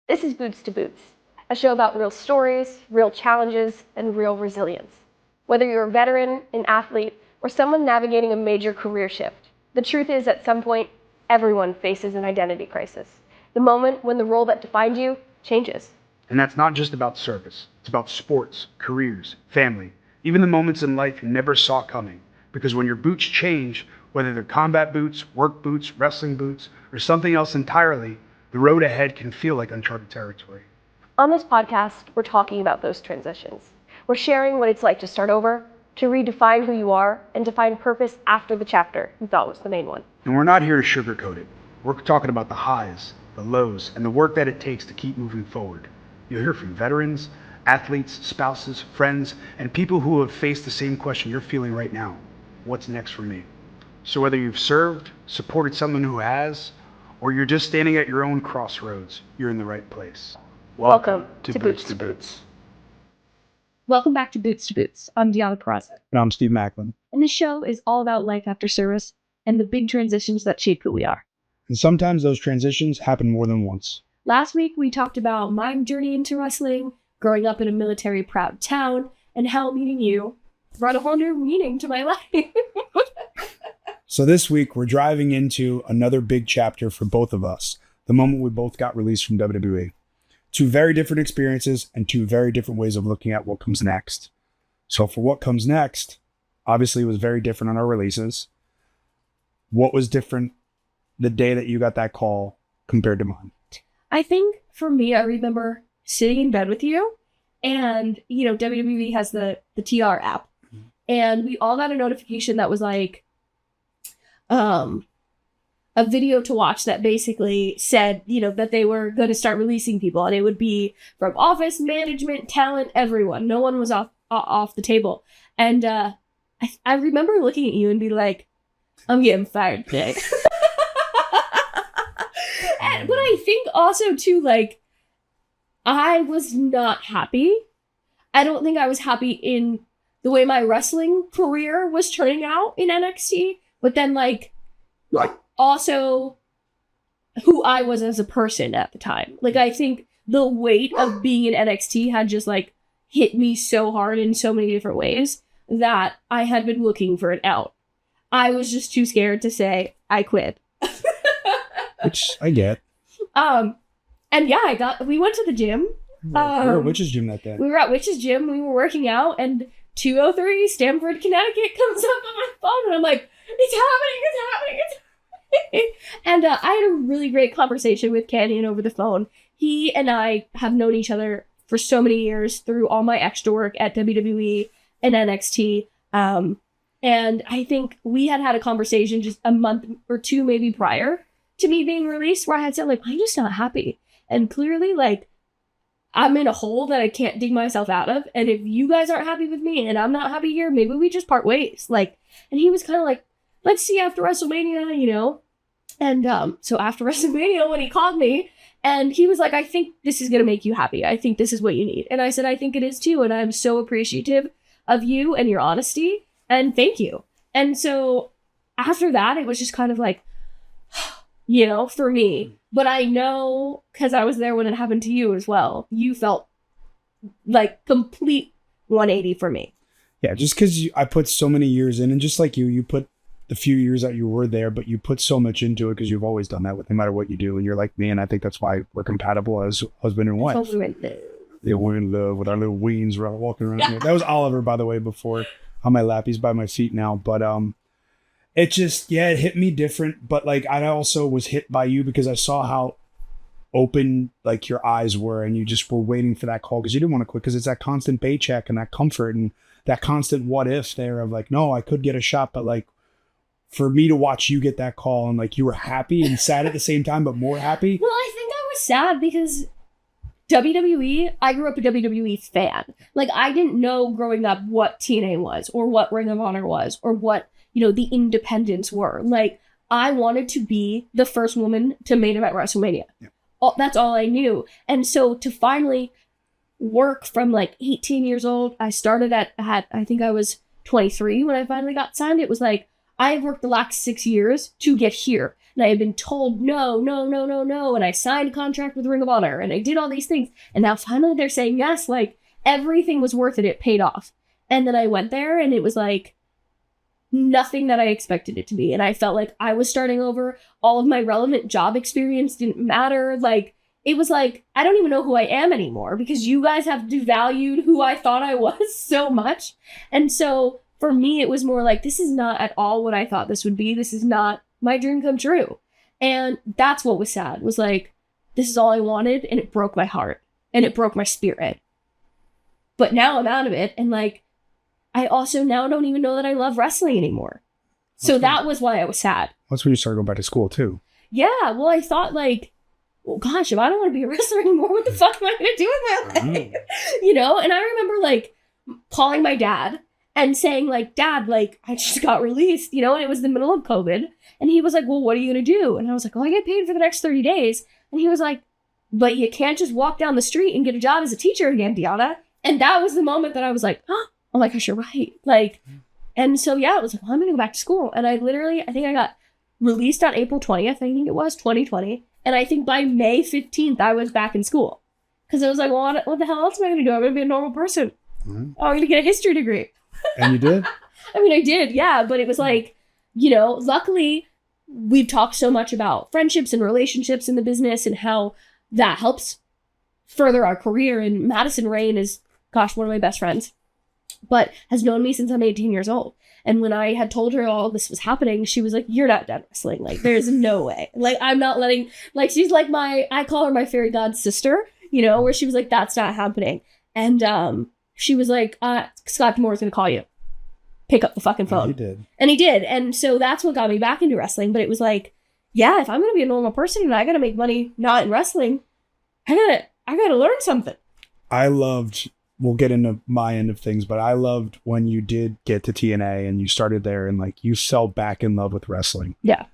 This is Boots to Boots, a show about real stories, real challenges, and real resilience. Whether you're a veteran, an athlete, or someone navigating a major career shift, the truth is at some point, everyone faces an identity crisis. The moment when the role that defined you changes. And that's not just about service. It's about sports, careers, family, even the moments in life you never saw coming. Because when your boots change, whether they're combat boots, work boots, wrestling boots, or something else entirely, the road ahead can feel like uncharted territory. On this podcast, we're talking about those transitions. We're sharing what it's like to start over, to redefine who you are, and to find purpose after the chapter you thought was the main one. And we're not here to sugarcoat it. We're talking about the highs, the lows, and the work that it takes to keep moving forward. You'll hear from veterans, athletes, spouses, friends, and people who have faced the same question you're feeling right now. What's next for me? So whether you've served, supported someone who has, or you're just standing at your own crossroads, you're in the right place. Welcome to Boots to Boots. Welcome back to Boots to Boots. I'm Deonna And I'm Steve Macklin. and the show is all about life after service and the big transitions that shape who we are. And sometimes those transitions happen more than once. Last week, we talked about my journey into wrestling, growing up in a military proud town, and how meeting you brought a whole new meaning to my life. So this week, we're driving into another big chapter for both of us, the moment we both got released from WWE. Two very different experiences and two very different ways of looking at what comes next. So for what comes next, obviously it was very different on our releases. What was different the day that you got that call compared to mine? I think for me, I remember sitting in bed with you, and WWE has the TR app, and we all got a notification that was like a video to watch that basically said, that they were going to start releasing people, and it would be from office, management, talent, everyone. No one was off the table. And I remember looking at you and be like, I'm getting fired today. But I think also too, like, I was not happy. I don't think I was happy in the way my wrestling career was turning out in NXT, but then like also who I was as a person at the time. Like, I think the weight of being in NXT had just like hit me so hard in so many different ways that I had been looking for an out. I was just too scared to say I quit. Which I get. And yeah, we went to the gym. We were at Witch's Gym that day. We were at Witch's Gym. We were working out, and 203 Stamford, Connecticut comes up on my phone, and I'm like, it's happening. And I had a really great conversation with Canyon over the phone. He and I have known each other for so many years through all my extra work at WWE and NXT. And I think we had a conversation just a month or two maybe prior to me being released, where I had said, like, I'm just not happy. And clearly, like, I'm in a hole that I can't dig myself out of. And if you guys aren't happy with me and I'm not happy here, maybe we just part ways. Like, and he was kind of like, let's see after WrestleMania, And so after WrestleMania, when he called me, and he was like, I think this is going to make you happy. I think this is what you need. And I said, I think it is too. And I'm so appreciative of you and your honesty. And thank you. And so after that, it was just kind of like, for me. But I know, because I was there when it happened to you as well, you felt like complete 180 for me. Yeah, just because I put so many years in, and just like you put the few years that you were there, but you put so much into it because you've always done that with no matter what you do, and you're like me, and I think that's why we're compatible as husband and wife. Yeah, we're in love with our little weens walking around here. That was Oliver, by the way, before on my lap. He's by my feet now, but it just, it hit me different, but like I also was hit by you because I saw how open like your eyes were, and you just were waiting for that call because you didn't want to quit, because it's that constant paycheck and that comfort and that constant what if there of like, no, I could get a shot, but like for me to watch you get that call and like you were happy and sad at the same time, but more happy. Well, I think I was sad because WWE, I grew up a WWE fan. Like, I didn't know growing up what TNA was or what Ring of Honor was or what, the independents were. Like, I wanted to be the first woman to main event WrestleMania. Yeah. That's all I knew. And so to finally work from like 18 years old, I started at I think I was 23 when I finally got signed. It was like, I worked the last 6 years to get here. and I had been told no, no, no, no, no, and I signed a contract with Ring of Honor, and I did all these things, and now finally they're saying yes, like, everything was worth it, it paid off. And then I went there, and it was like nothing that I expected it to be, and I felt like I was starting over. All of my relevant job experience didn't matter, like, it was like, I don't even know who I am anymore, because you guys have devalued who I thought I was so much. And so for me, it was more like, this is not at all what I thought this would be. This is not my dream come true. And that's what was sad, was like, this is all I wanted, and it broke my heart, and it broke my spirit. But now I'm out of it, and like, I also now don't even know that I love wrestling anymore. So that was why I was sad. That's when you started going back to school too. Yeah, well, I thought like, well, gosh, if I don't want to be a wrestler anymore, what the fuck am I going to do with my life? You know? And I remember like calling my dad and saying like, Dad, like, I just got released, you know, and it was the middle of COVID. And he was like, well, what are you going to do? And I was like, well, I get paid for the next 30 days. And he was like, but you can't just walk down the street and get a job as a teacher again, Deonna. And that was the moment that I was like, oh my gosh, you're right. Like, and so, yeah, it was like, well, I'm going to go back to school. And I think I got released on April 20th, I think it was 2020. And I think by May 15th, I was back in school. Because I was like, well, what the hell else am I going to do? I'm going to be a normal person. I'm going to get a history degree. And you did? I mean, I did, yeah. But it was like, you know, luckily, we've talked so much about friendships and relationships in the business and how that helps further our career. And Madison Rain is, gosh, one of my best friends, but has known me since I'm 18 years old. And when I had told her all this was happening, she was like, you're not done wrestling. Like, there's no way. Like, I'm not letting, like, she's like I call her my fairy god sister, you know, where she was like, that's not happening. And she was like, Scott D'Amore's going to call you. Pick up the fucking phone. He did. And he did. And so that's what got me back into wrestling. But it was like, yeah, if I'm going to be a normal person and I got to make money not in wrestling, I got to learn something. We'll get into my end of things, but I loved when you did get to TNA and you started there and like you fell back in love with wrestling. Yeah.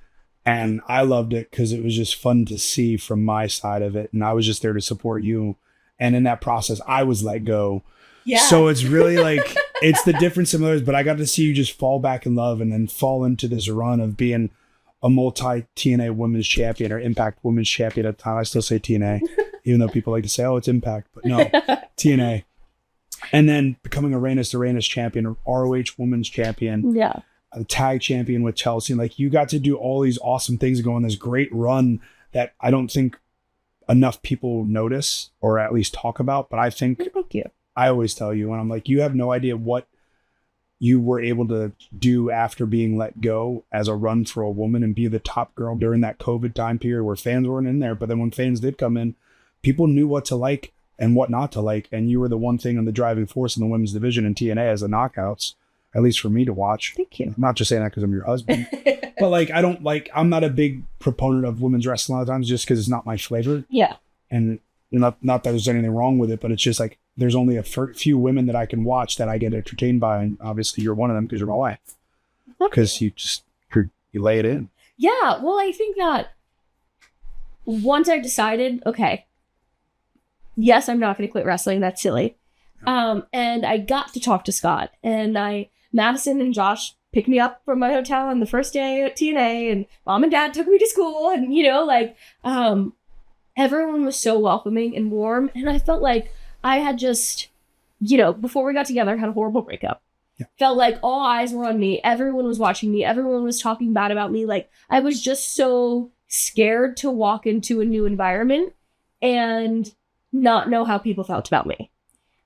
And I loved it because it was just fun to see from my side of it. And I was just there to support you. And in that process, I was let go. Yeah. So it's really like, it's the different similarities, but I got to see you just fall back in love and then fall into this run of being a multi-TNA women's champion or Impact women's champion at the time. I still say TNA, even though people like to say, oh, it's Impact, but no, TNA. And then becoming a Reigns to Reigns champion, or ROH women's champion, yeah, a tag champion with Chelsea. Like you got to do all these awesome things and go on this great run that I don't think enough people notice or at least talk about. But I think thank you. I always tell you, and I'm like, you have no idea what you were able to do after being let go as a run for a woman and be the top girl during that COVID time period where fans weren't in there. But then when fans did come in, people knew what to like and what not to like. And you were the one thing on the driving force in the women's division in TNA as the knockouts, at least for me to watch. Thank you. I'm not just saying that because I'm your husband, but like, I'm not a big proponent of women's wrestling a lot of times just because it's not my flavor. Yeah. And not that there's anything wrong with it, but it's just like, there's only a few women that I can watch that I get entertained by. And obviously you're one of them because you're my wife. Because you lay it in. Yeah. Well, I think that once I decided, okay, yes, I'm not going to quit wrestling. That's silly. And I got to talk to Scott, and Madison and Josh picked me up from my hotel on the first day at TNA, and Mom and Dad took me to school, and, you know, like, everyone was so welcoming and warm. And I felt like I had just, you know, before we got together, had a horrible breakup. Yeah. Felt like all eyes were on me. Everyone was watching me. Everyone was talking bad about me. Like, I was just so scared to walk into a new environment and not know how people felt about me.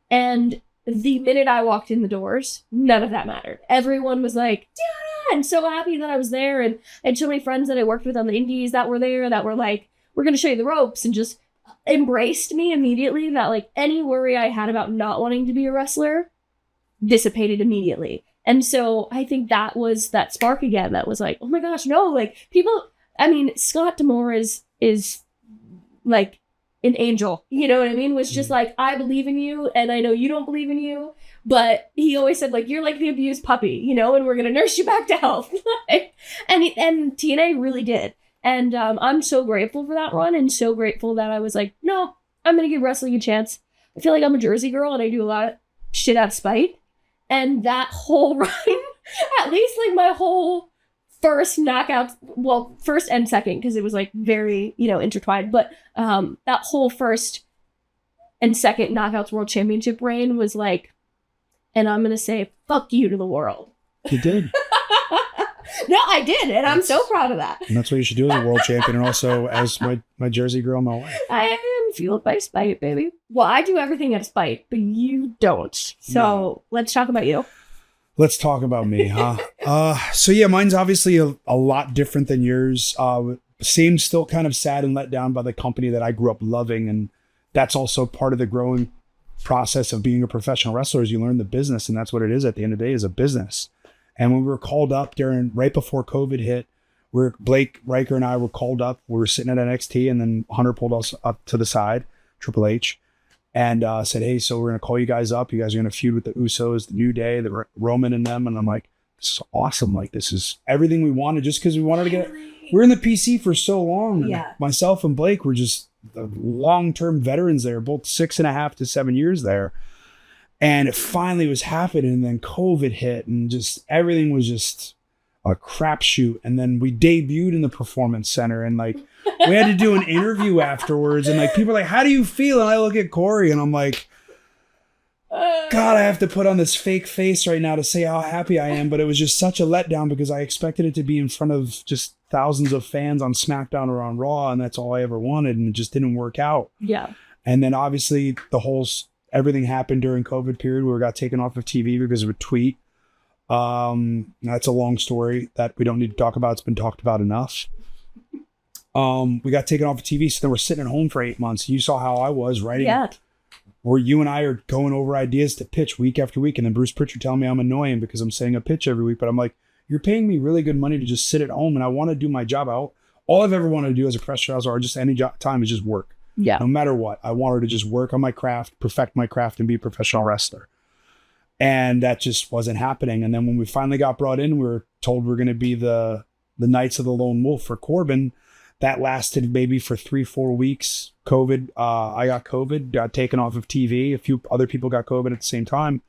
And the minute I walked in the doors, none of that mattered. Everyone was like, yeah, I'm so happy that I was there. And I had so many friends that I worked with on the indies that were there that were like, we're going to show you the ropes, and just embraced me immediately. That like any worry I had about not wanting to be a wrestler dissipated immediately. And so I think that was that spark again that was like, oh my gosh, no, like people, I mean, Scott D'Amore is like an angel, you know what I mean? Was just like, I believe in you, and I know you don't believe in you, but he always said like, you're like the abused puppy, you know, and we're going to nurse you back to health. and TNA really did. And I'm so grateful for that run, and so grateful that I was like, no, I'm going to give wrestling a chance. I feel like I'm a Jersey girl and I do a lot of shit out of spite. And that whole run, at least like my whole first knockouts, well, first and second, because it was like very, intertwined, but that whole first and second knockouts world championship reign was like, and I'm going to say, fuck you to the world. You did. No, I did, and I'm so proud of that. And that's what you should do as a world champion, and also as my Jersey girl, my wife. I am fueled by spite, baby. Well, I do everything out of spite, but you don't. So Let's talk about you. Let's talk about me, huh? So yeah, mine's obviously a lot different than yours. Same, still kind of sad and let down by the company that I grew up loving, and that's also part of the growing process of being a professional wrestler. Is you learn the business, and that's what it is at the end of the day, is a business. And when we were called up right before COVID hit, Blake Riker and I were called up. We were sitting at NXT, and then Hunter pulled us up to the side, Triple H, and said, "Hey, so we're going to call you guys up. You guys are going to feud with the Usos, the New Day, the Roman and them." And I'm like, this is awesome. Like, this is everything we wanted, just because we wanted to get – we're in the PC for so long. Yeah. Myself and Blake were just the long-term veterans there, both 6.5 to 7 years there. And it finally was happening, and then COVID hit, and just everything was just a crapshoot. And then we debuted in the Performance Center, and like we had to do an interview afterwards, and like people are like, "How do you feel?" And I look at Corey, and I'm like, God, I have to put on this fake face right now to say how happy I am. But it was just such a letdown, because I expected it to be in front of just thousands of fans on SmackDown or on Raw, and that's all I ever wanted, and it just didn't work out. Yeah. And then obviously everything happened during COVID period where we got taken off of TV because of a tweet. That's a long story that we don't need to talk about. It's been talked about enough. We got taken off of TV, so then we're sitting at home for 8 months. You saw how I was writing. Yeah. Where you and I are going over ideas to pitch week after week, and then Bruce Pritchard telling me I'm annoying because I'm saying a pitch every week. But I'm like, you're paying me really good money to just sit at home, and I want to do my job out. All I've ever wanted to do as a professional wrestler, or just any time, is just work. Yeah. No matter what, I wanted to just work on my craft, perfect my craft, and be a professional wrestler. And that just wasn't happening. And then when we finally got brought in, we were told we were going to be the Knights of the Lone Wolf for Corbin. That lasted maybe for 3-4 weeks. COVID, I got COVID, got taken off of TV. A few other people got COVID at the same time.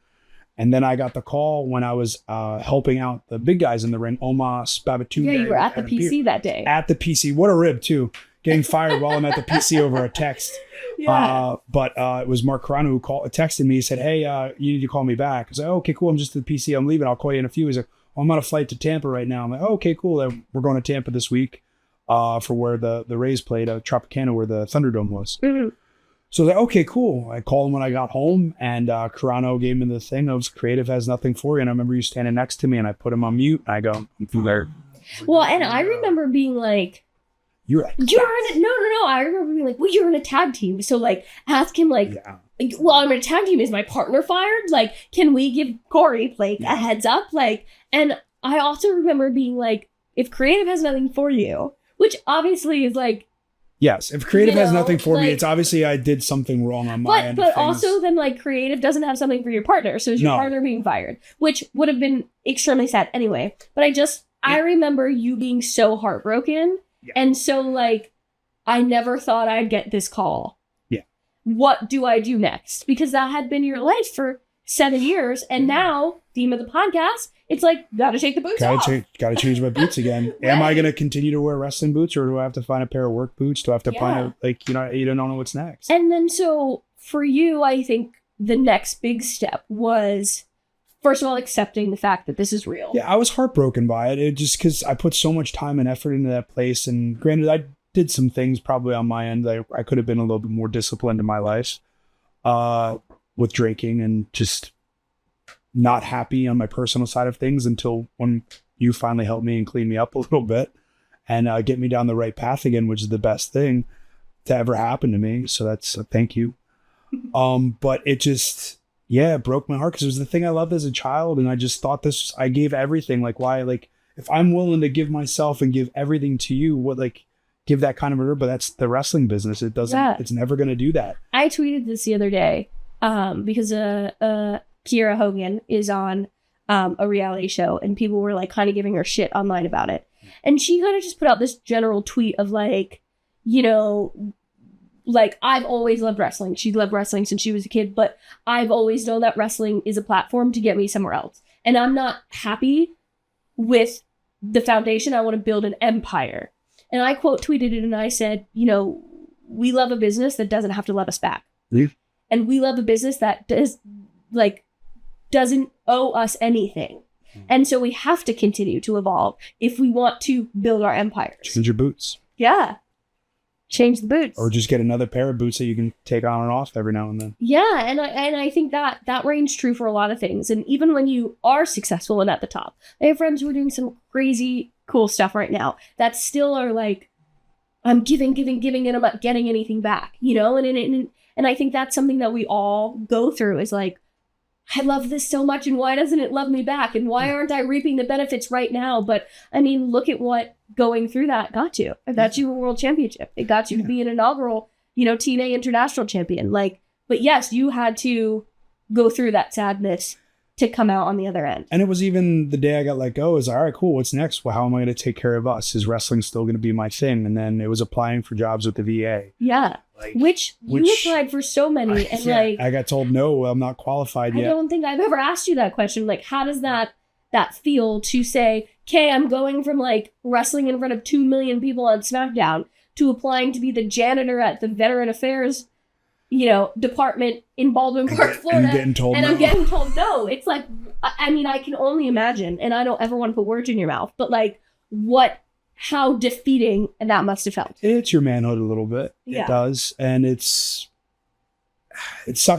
And then I got the call when I was helping out the big guys in the ring, Omos, Babatunde. Yeah, you were at the PC that day. At the PC. What a rib, too. Getting fired while I'm at the PC over a text. Yeah. But it was Mark Carano who texted me. He said, "Hey, you need to call me back." I was like, "Oh, okay, cool. I'm just at the PC. I'm leaving. I'll call you in a few." He's like, "Oh, I'm on a flight to Tampa right now." I'm like, "Oh, okay, cool. We're going to Tampa this week for where the Rays played, Tropicana, where the Thunderdome was." Mm-hmm. So I was like, "Okay, cool." I called him when I got home, and Carano gave me the thing of creative has nothing for you. And I remember you standing next to me, and I put him on mute. And I go, "I'm there." Well, and I remember being like, You're like, no. I remember being like, well, you're in a tag team. So like, ask him like, well, I'm in a tag team. Is my partner fired? Like, can we give Corey like a heads up? Like, and I also remember being like, if creative has nothing for you, which obviously is like, yes, if creative has nothing for me, it's obviously I did something wrong on my end. But also then like creative doesn't have something for your partner. So is your partner being fired, which would have been extremely sad anyway. But I remember you being so heartbroken. Yeah. And so like, I never thought I'd get this call. Yeah. What do I do next? Because that had been your life for 7 years. And now, theme of the podcast, it's like, gotta take the boots off. Gotta change my boots again. Right. Am I going to continue to wear wrestling boots, or do I have to find a pair of work boots? Do I have to find you don't know what's next. And then so for you, I think the next big step was, first of all, accepting the fact that this is real. Yeah, I was heartbroken by it. It just because I put so much time and effort into that place. And granted, I did some things probably on my end that I could have been a little bit more disciplined in my life with drinking and just not happy on my personal side of things until when you finally helped me and clean me up a little bit and get me down the right path again, which is the best thing to ever happen to me. So that's a thank you. But it just... yeah, it broke my heart because it was the thing I loved as a child. And I just thought I gave everything. Like, why, like, if I'm willing to give myself and give everything to you, what, like, give that kind of a, but that's the wrestling business. It doesn't, it's never going to do that. I tweeted this the other day because Kiera Hogan is on a reality show and people were like kind of giving her shit online about it. And she kind of just put out this general tweet of like, you know, like, I've always loved wrestling. She loved wrestling since she was a kid, but I've always known that wrestling is a platform to get me somewhere else. And I'm not happy with the foundation. I want to build an empire. And I quote tweeted it and I said, you know, we love a business that doesn't have to love us back. Yeah. And we love a business that doesn't owe us anything. And so we have to continue to evolve if we want to build our empires. Change your boots. Yeah. Change the boots. Or just get another pair of boots that you can take on and off every now and then. Yeah, and I think that reigns true for a lot of things. And even when you are successful and at the top, I have friends who are doing some crazy cool stuff right now that still are like, I'm giving, and I'm not getting anything back, you know? And I think that's something that we all go through is like, I love this so much, and why doesn't it love me back? And why aren't I reaping the benefits right now? But I mean, look at what going through that got you. It got you a world championship. It got you to be an inaugural, you know, TNA international champion. Like, but yes, you had to go through that sadness to come out on the other end. And it was even the day I got let go is, all right, cool. What's next? Well, how am I going to take care of us? Is wrestling still going to be my thing? And then it was applying for jobs with the VA. Yeah. Which you applied for so many. I got told, no, I'm not qualified yet. I don't think I've ever asked you that question. Like, how does that feel to say, okay, I'm going from like wrestling in front of 2 million people on SmackDown to applying to be the janitor at the Veteran Affairs, you know, department in Baldwin Park, Florida. And I'm getting told no. It's like, I mean, I can only imagine, and I don't ever want to put words in your mouth, but like how defeating that must have felt. It's your manhood a little bit. Yeah. It does. And it sucks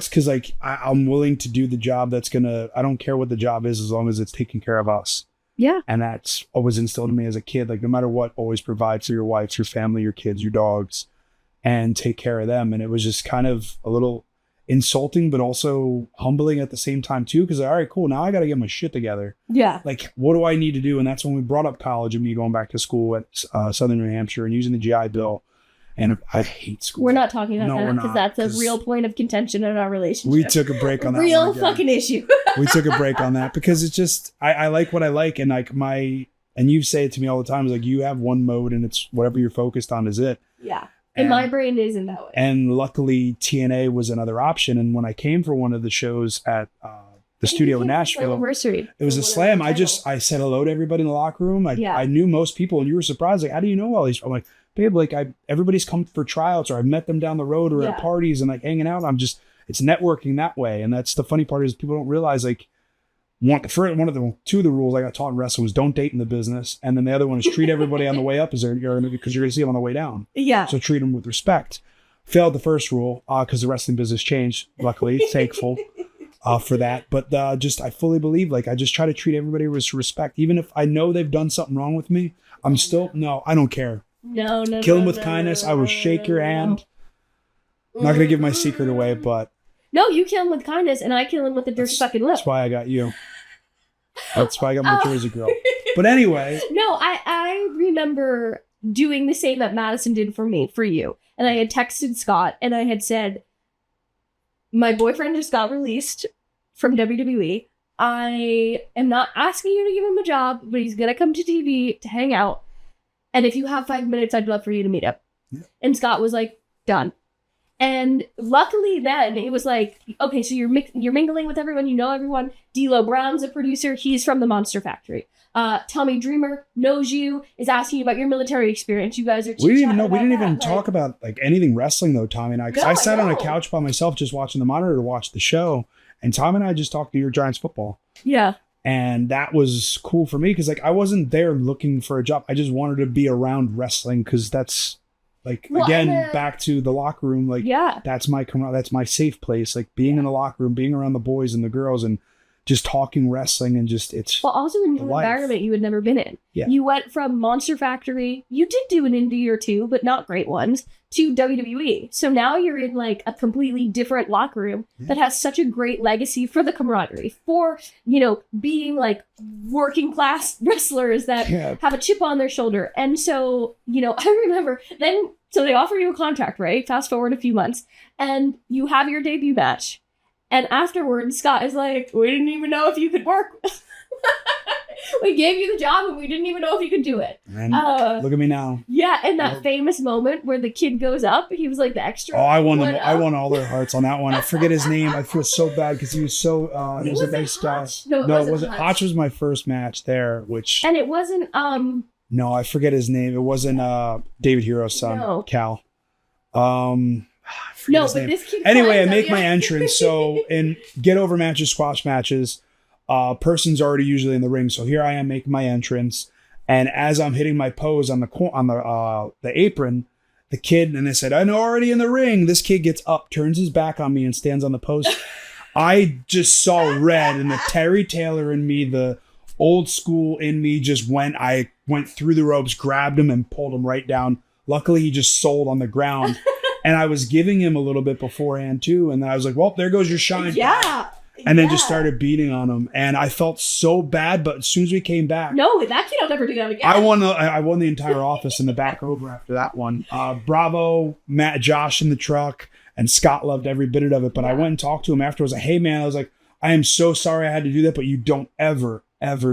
because like I'm willing to do the job I don't care what the job is as long as it's taking care of us. Yeah. And that's always instilled in me as a kid. Like no matter what, always provide for your wife, your family, your kids, your dogs, and take care of them. And it was just kind of a little insulting, but also humbling at the same time too. Cause all right, cool. Now I got to get my shit together. Yeah. Like, what do I need to do? And that's when we brought up college and me going back to school at Southern New Hampshire and using the GI Bill. And I hate school. We're not talking about that because that's a real point of contention in our relationship. We took a break on that. Real fucking issue. We took a break on that because it's just, I like what I like. And like and you say it to me all the time, is like, you have one mode and it's whatever you're focused on is it. Yeah. And my brain isn't that way. And luckily, TNA was another option. And when I came for one of the shows at the studio in Nashville, it was a slam. I said hello to everybody in the locker room. I knew most people, and you were surprised. Like, how do you know all these? I'm like, babe, like everybody's come for tryouts, or I've met them down the road, or at parties, and like hanging out. It's networking that way. And that's the funny part is people don't realize like. Two of the rules I got taught in wrestling was don't date in the business. And then the other one is treat everybody on the way up because you're going to see them on the way down. Yeah. So treat them with respect. Failed the first rule because the wrestling business changed, luckily. Thankful for that. But I fully believe, like, I just try to treat everybody with respect. Even if I know they've done something wrong with me, I don't care. No. Kill them with kindness. I will shake your hand. I'm not going to give my secret away, but. No, you kill him with kindness, and I kill him with a dirty fucking lip. That's why I got you. That's why I got my Jersey girl. But anyway. No, I remember doing the same that Madison did for you. And I had texted Scott, and I had said, my boyfriend just got released from WWE. I am not asking you to give him a job, but he's going to come to TV to hang out. And if you have 5 minutes, I'd love for you to meet up. Yeah. And Scott was like, done. And luckily then it was like, okay, so you're mingling with everyone, you know everyone. D'Lo Brown's a producer. He's from the Monster Factory. Tommy Dreamer knows you, is asking you about your military experience. You guys are We didn't even talk about like anything wrestling though, Tommy and I. Because I sat on a couch by myself just watching the monitor to watch the show. And Tommy and I just talked to your Giants football. Yeah. And that was cool for me because like I wasn't there looking for a job. I just wanted to be around wrestling because that's like, again, back to the locker room, like, that's my safe place. Like, being in the locker room, being around the boys and the girls and just talking wrestling and just, it's also in an environment you had never been in. Yeah. You went from Monster Factory, you did do an indie or two, but not great ones, to WWE. So now you're in, like, a completely different locker room that has such a great legacy for the camaraderie, for, you know, being, like, working class wrestlers that have a chip on their shoulder. And so, you know, I remember then, so they offer you a contract, right? Fast forward a few months, and you have your debut match. And afterwards, Scott is like, we didn't even know if you could work. We gave you the job and we didn't even know if you could do it. And look at me now. Yeah, and that famous moment where the kid goes up, he was like the extra. Oh, I won all their hearts on that one. I forget his name. I feel so bad because he was so he was a nice guy. No, it wasn't. Hotch was my first match there, which and it wasn't no, I forget his name. It wasn't David Hero's son, Cal. No, but this kid. Anyway, I make my entrance. So in get over matches, squash matches, person's already usually in the ring. So here I am making my entrance, and as I'm hitting my pose on the apron, the kid, and I said, I'm already in the ring. This kid gets up, turns his back on me, and stands on the post. I just saw red, and the Terry Taylor in me, the old school in me, just went. I went through the ropes, grabbed him, and pulled him right down. Luckily, he just sold on the ground. And I was giving him a little bit beforehand too. And then I was like, well, there goes your shine. Yeah. And then just started beating on him. And I felt so bad. But as soon as we came back. No, that kid will never do that again. I won the entire office in the back over after that one. Bravo, Matt, Josh in the truck. And Scott loved every bit of it. But I went and talked to him afterwards. Like, hey, man, I was like, I am so sorry I had to do that. But you don't ever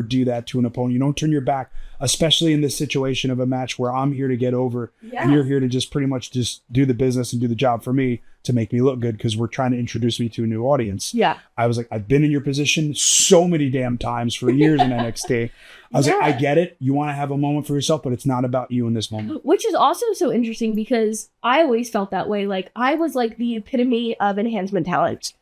do that to an opponent. You don't turn your back, especially in this situation of a match where I'm here to get over and you're here to just pretty much just do the business and do the job for me to make me look good because we're trying to introduce me to a new audience. Yeah. I was like, I've been in your position so many damn times for years in NXT. I was like, I get it. You want to have a moment for yourself, but it's not about you in this moment. Which is also so interesting because I always felt that way. Like I was like the epitome of enhancement talent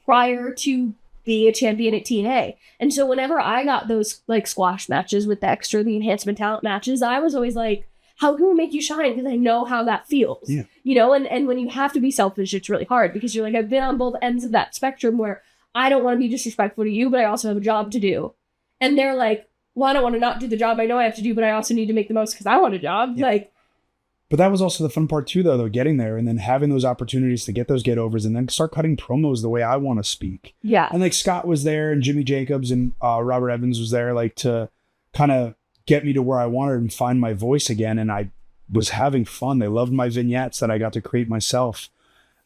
prior to being a champion at TNA. And so whenever I got those like squash matches with the enhancement talent matches, I was always like, how can we make you shine? Because I know how that feels. Yeah. You know, and when you have to be selfish, it's really hard because you're like, I've been on both ends of that spectrum where I don't want to be disrespectful to you, but I also have a job to do. And they're like, well, I don't want to not do the job I know I have to do, but I also need to make the most because I want a job. Yeah. Like, but that was also the fun part too, though, getting there and then having those opportunities to get those get-overs and then start cutting promos the way I want to speak. Yeah. And like Scott was there and Jimmy Jacobs and Robert Evans was there like to kind of get me to where I wanted and find my voice again. And I was having fun. They loved my vignettes that I got to create myself.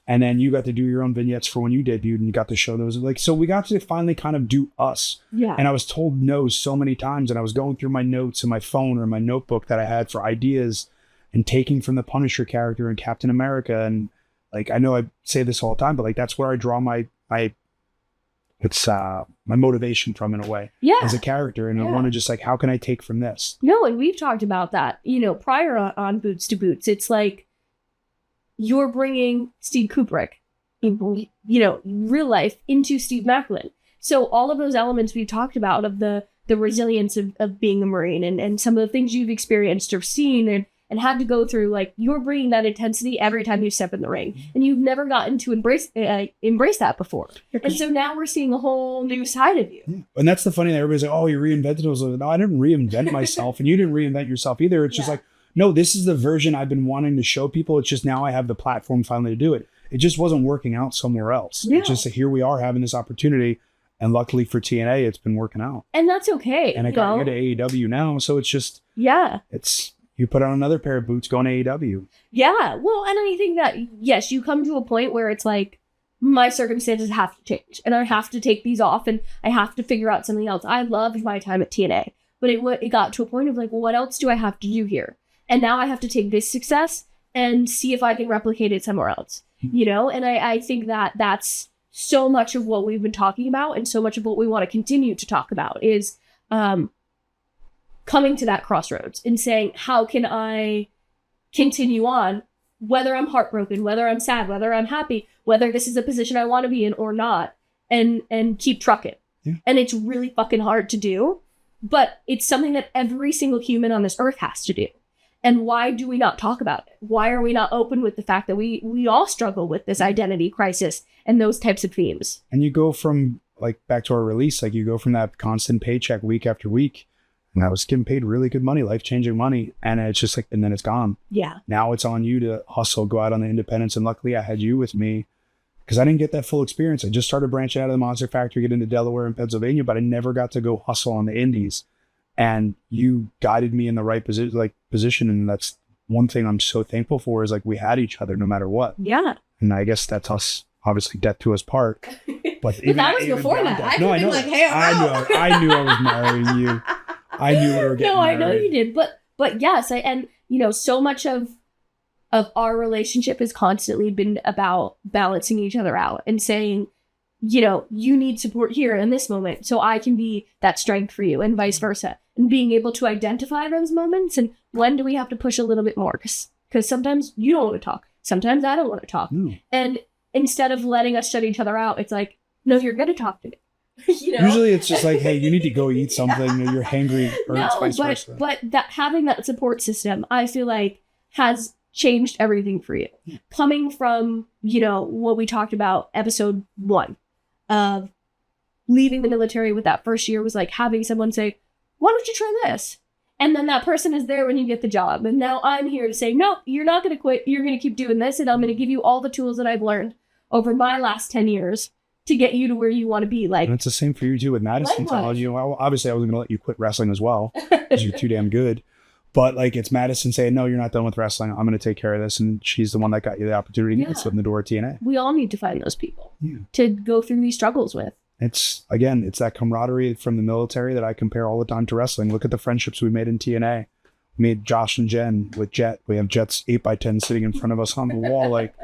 And then you got to do your own vignettes for when you debuted and you got to show those. Like, so we got to finally kind of do us. Yeah. And I was told no so many times and I was going through my notes in my phone or my notebook that I had for ideas and taking from the Punisher character and Captain America. And like, I know I say this all the time, but like, that's where I draw my motivation from in a way as a character. And I want to just like, how can I take from this? No. And we've talked about that, you know, prior on Boots to Boots. It's like, you're bringing Steve Kubrick, you know, real life into Steve Macklin. So all of those elements we've talked about of the resilience of being a Marine and some of the things you've experienced or seen and had to go through, like you're bringing that intensity every time you step in the ring, and you've never gotten to embrace that before. And so now we're seeing a whole new side of you. Yeah. And that's the funny thing. Everybody's like, oh, you reinvented it. I was like, no, I didn't reinvent myself, and you didn't reinvent yourself either. It's just like, no, this is the version I've been wanting to show people. It's just now I have the platform finally to do it. It just wasn't working out somewhere else. Yeah. It's just that here we are having this opportunity. And luckily for TNA, it's been working out. And that's okay. And I got to AEW now. So it's just, it's, you put on another pair of boots going to AEW. Yeah. Well, and I think that, yes, you come to a point where it's like, my circumstances have to change. And I have to take these off and I have to figure out something else. I loved my time at TNA. But it got to a point of like, well, what else do I have to do here? And now I have to take this success and see if I can replicate it somewhere else. You know? And I think that that's so much of what we've been talking about and so much of what we want to continue to talk about is coming to that crossroads and saying, how can I continue on, whether I'm heartbroken, whether I'm sad, whether I'm happy, whether this is a position I want to be in or not, and keep trucking. Yeah. And it's really fucking hard to do, but it's something that every single human on this earth has to do. And why do we not talk about it? Why are we not open with the fact that we all struggle with this identity crisis and those types of themes? And you go from, like, back to our release, like, you go from that constant paycheck week after week, and I was getting paid really good money, life-changing money, and it's just like, and then it's gone. Yeah. Now it's on you to hustle, go out on the independents, and luckily I had you with me, because I didn't get that full experience. I just started branching out of the Monster Factory, get into Delaware and Pennsylvania, but I never got to go hustle on the indies. And you guided me in the right position, and that's one thing I'm so thankful for, is like, we had each other no matter what. Yeah. And I guess that's us, obviously, death to us part. But that was before that. I know. Like, hey, I knew I was marrying you. I knew we were getting No, I know married. you did, but yes, and you know, so much of our relationship has constantly been about balancing each other out and saying, you know, you need support here in this moment, so I can be that strength for you, and vice versa, and being able to identify those moments and when do we have to push a little bit more, because sometimes you don't want to talk, sometimes I don't want to talk, and instead of letting us shut each other out, it's like, no, you're gonna talk to me. You know? Usually it's just like, hey, you need to go eat something, or you're hangry, or it's vice versa. But that having that support system, I feel like, has changed everything for you. Coming from, you know, what we talked about episode 1 of leaving the military with that first year was like having someone say, why don't you try this? And then that person is there when you get the job. And now I'm here to say, no, you're not going to quit. You're going to keep doing this. And I'm going to give you all the tools that I've learned over my last 10 years to get you to where you want to be. Like, and it's the same for you too with Madison telling you, well, obviously I wasn't going to let you quit wrestling as well because you're too damn good. But like, it's Madison saying, no, you're not done with wrestling. I'm going to take care of this. And she's the one that got you the opportunity to get foot in the door at TNA. We all need to find those people to go through these struggles with. It's that camaraderie from the military that I compare all the time to wrestling. Look at the friendships we made in TNA. We made Josh and Jen with Jet. We have Jet's 8x10 sitting in front of us on the wall. Like,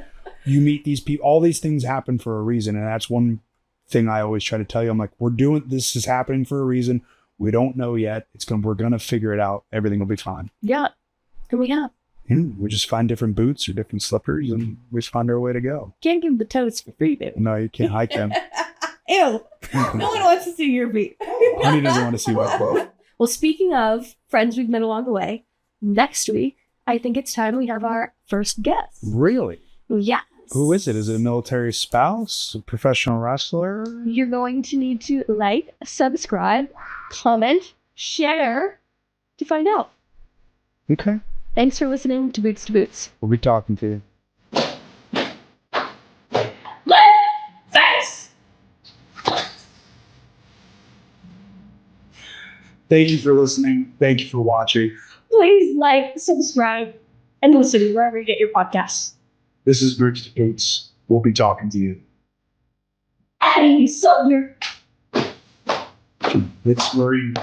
you meet these people, all these things happen for a reason. And that's one thing I always try to tell you. I'm like, this is happening for a reason. We don't know yet. We're going to figure it out. Everything will be fine. Yeah. And we have. We just find different boots or different slippers and we just find our way to go. Can't give the toes for free, baby. No, you can't hike them. Ew. No one wants to see your feet. Honey doesn't want to see my feet. Well, speaking of friends we've met along the way, next week, I think it's time we have our first guest. Really? Yes. Who is it? Is it a military spouse? A professional wrestler? You're going to need to like, subscribe, comment, share to find out. Okay. Thanks for listening to Boots to Boots. We'll be talking to you. Thank you for listening. Thank you for watching. Please like, subscribe, and listen wherever you get your podcasts. This is Boots to Boots. We'll be talking to you. Hey, soldier. It's Marie.